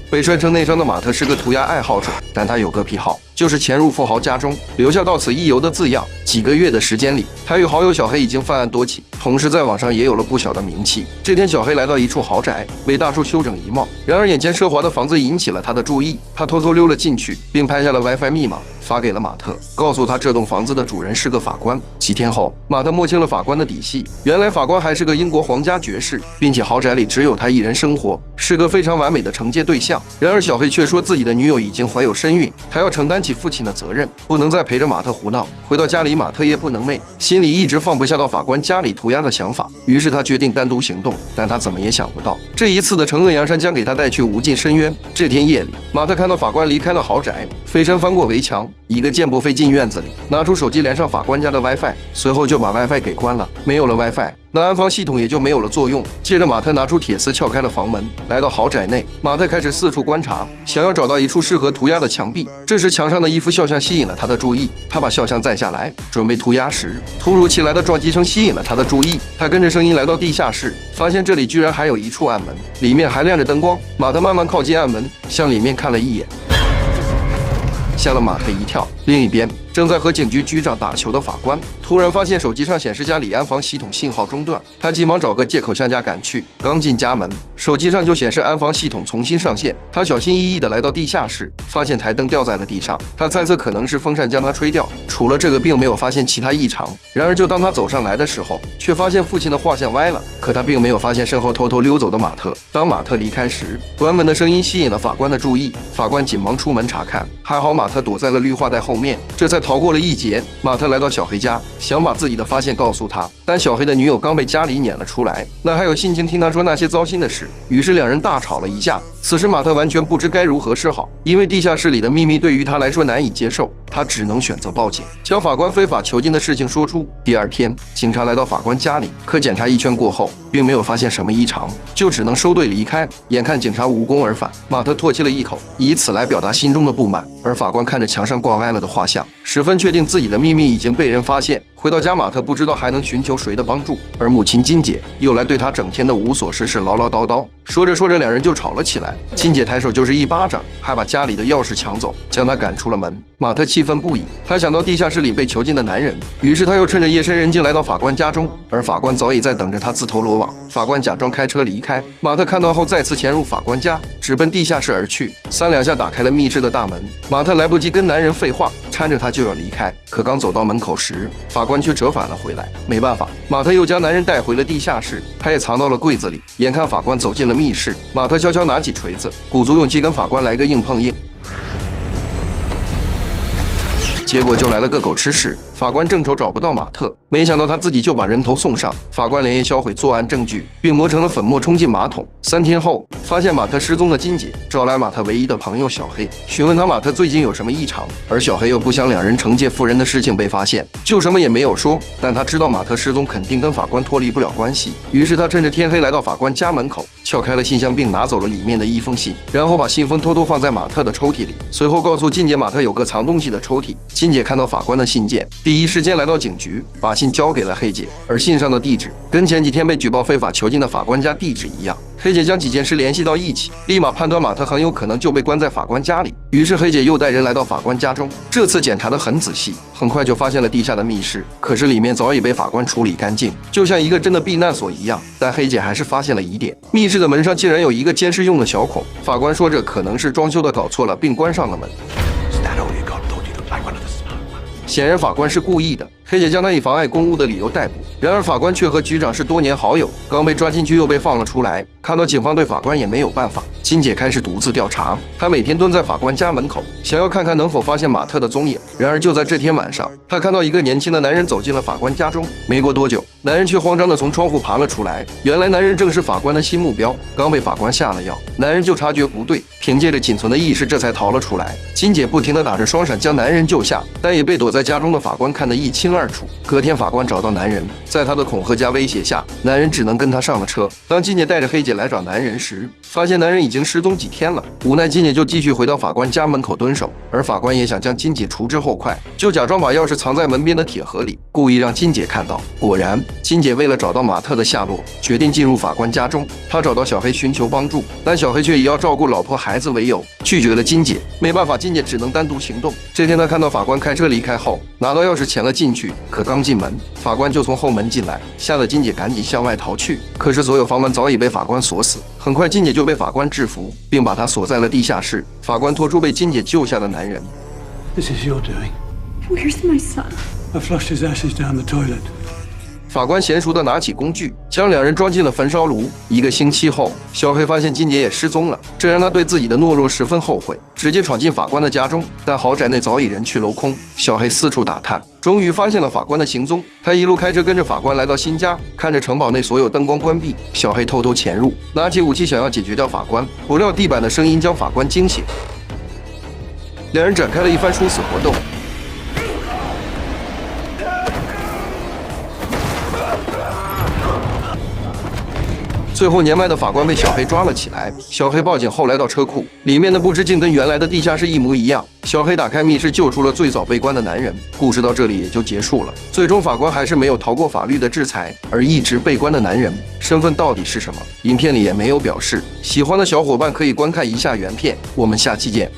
被摔成内伤的马特是个涂鸦爱好者，但他有个癖好，就是潜入富豪家中，留下到此一游的字样。几个月的时间里，他与好友小黑已经犯案多起，同时在网上也有了不小的名气。这天，小黑来到一处豪宅，为大叔修整衣帽。然而，眼前奢华的房子引起了他的注意，他偷偷溜了进去，并拍下了 WiFi 密码，发给了马特，告诉他这栋房子的主人是个法官。几天后，马特摸清了法官的底细，原来法官还是个英国皇家爵士，并且豪宅里只有他一人生活，是个非常完美的惩戒对象。然而，小黑却说自己的女友已经怀有身孕，他要承担起父亲的责任，不能再陪着马特胡闹。回到家里，马特夜不能寐，心里一直放不下到法官家里涂鸦的想法，于是他决定单独行动。但他怎么也想不到，这一次的惩恶扬善将给他带去无尽深渊。这天夜里，马特看到法官离开了豪宅，飞身翻过围墙，一个箭步飞进院子里，拿出手机连上法官家的 WiFi， 随后就把 WiFi 给关了。没有了 WiFi，那安防系统也就没有了作用。接着，马特拿出铁丝撬开了房门，来到豪宅内。马特开始四处观察，想要找到一处适合涂鸦的墙壁。这时，墙上的一幅肖像吸引了他的注意。他把肖像载下来，准备涂鸦时，突如其来的撞击声吸引了他的注意。他跟着声音来到地下室，发现这里居然还有一处暗门，里面还亮着灯光。马特慢慢靠近暗门，向里面看了一眼，吓了马特一跳。另一边，正在和警局局长打球的法官突然发现手机上显示家里安防系统信号中断，他急忙找个借口向家赶去。刚进家门，手机上就显示安防系统重新上线。他小心翼翼地来到地下室，发现台灯掉在了地上。他猜测可能是风扇将它吹掉，除了这个并没有发现其他异常。然而就当他走上来的时候，却发现父亲的画像歪了，可他并没有发现身后偷偷溜走的马特。当马特离开时，关门的声音吸引了法官的注意，法官紧忙出门查看，还好马特躲在了绿化带后面，这才逃过了一劫。马特来到小黑家，想把自己的发现告诉他，但小黑的女友刚被家里撵了出来，哪还有心情听他说那些糟心的事？于是两人大吵了一架。此时马特完全不知该如何是好，因为地下室里的秘密对于他来说难以接受，他只能选择报警，将法官非法囚禁的事情说出。第二天，警察来到法官家里，可检查一圈过后，并没有发现什么异常，就只能收队离开。眼看警察无功而返，马特唾弃了一口，以此来表达心中的不满。而法官看着墙上挂歪了的画像，十分确定自己的秘密已经被人发现。回到家，马特不知道还能寻求谁的帮助，而母亲金姐又来对他整天的无所事事唠唠叨叨。说着说着，两人就吵了起来。金姐抬手就是一巴掌，还把家里的钥匙抢走，将他赶出了门。马特气愤不已，他想到地下室里被囚禁的男人，于是他又趁着夜深人静来到法官家中，而法官早已在等着他自投罗网。法官假装开车离开，马特看到后再次潜入法官家，直奔地下室而去。三两下打开了密室的大门，马特来不及跟男人废话，搀着他就要离开，可刚走到门口时，法官却折返了回来。没办法，马特又将男人带回了地下室，他也藏到了柜子里。眼看法官走进了密室，马特悄悄拿起锤子，鼓足勇气跟法官来个硬碰硬，结果就来了个狗吃屎。法官正愁找不到马特，没想到他自己就把人头送上。法官连夜销毁作案证据，并磨成了粉末冲进马桶。3天后，发现马特失踪的金姐找来马特唯一的朋友小黑，询问他马特最近有什么异常。而小黑又不想两人惩戒妇人的事情被发现，就什么也没有说。但他知道马特失踪肯定跟法官脱离不了关系，于是他趁着天黑来到法官家门口，撬开了信箱并拿走了里面的一封信，然后把信封偷偷放在马特的抽屉里。随后告诉金姐马特有个藏东西的抽屉。金姐看到法官的信件，第一时间来到警局，把信交给了黑姐，而信上的地址跟前几天被举报非法囚禁的法官家地址一样。黑姐将几件事联系到一起，立马判断马特很有可能就被关在法官家里。于是黑姐又带人来到法官家中，这次检查得很仔细，很快就发现了地下的密室，可是里面早已被法官处理干净，就像一个真的避难所一样。但黑姐还是发现了疑点，密室的门上竟然有一个监视用的小孔。法官说这可能是装修的搞错了，并关上了门。显然法官是故意的，黑姐将他以妨碍公务的理由逮捕。然而法官却和局长是多年好友，刚被抓进去又被放了出来。看到警方对法官也没有办法，金姐开始独自调查。她每天蹲在法官家门口，想要看看能否发现马特的踪影。然而就在这天晚上，她看到一个年轻的男人走进了法官家中。没过多久，男人却慌张地从窗户爬了出来。原来男人正是法官的新目标，刚被法官下了药，男人就察觉不对，凭借着仅存的意识这才逃了出来。金姐不停地打着双闪将男人救下，但也被躲在家中的法官看得一清二楚。隔天法官找到男人，在他的恐吓加威胁下，男人只能跟他上了车。当金姐带着黑姐来找男人时，发现男人已经失踪几天了。无奈金姐就继续回到法官家门口蹲守，而法官也想将金姐除之后快，就假装把钥匙藏在门边的铁盒里，故意让金姐看到。果然，金姐为了找到马特的下落，决定进入法官家中。她找到小黑寻求帮助，但小黑却以要照顾老婆孩子为由拒绝了金姐。没办法，金姐只能单独行动。这天，她看到法官开车离开后，拿到钥匙潜了进去，可刚进门，法官就从后门进来，吓得金姐赶紧向外逃去。可是所有房门早已被法官锁死，很快金姐就被法官制服，并把她锁在了地下室。法官拖出被金姐救下的男人。This is your doing. Where's my son? I flushed his ashes down the toilet. 法官娴熟地拿起工具，将两人装进了焚烧炉。1个星期后，小黑发现金姐也失踪了，这让他对自己的懦弱十分后悔，直接闯进法官的家中。但豪宅内早已人去楼空，小黑四处打探，终于发现了法官的行踪。他一路开车跟着法官来到新家，看着城堡内所有灯光关闭，小黑偷偷潜入，拿起武器想要解决掉法官，不料地板的声音将法官惊醒。两人展开了一番殊死活斗。最后，年迈的法官被小黑抓了起来。小黑报警后来到车库，里面的布置竟跟原来的地下室一模一样。小黑打开密室，救出了最早被关的男人。故事到这里也就结束了。最终，法官还是没有逃过法律的制裁，而一直被关的男人身份到底是什么？影片里也没有表示。喜欢的小伙伴可以观看一下原片。我们下期见。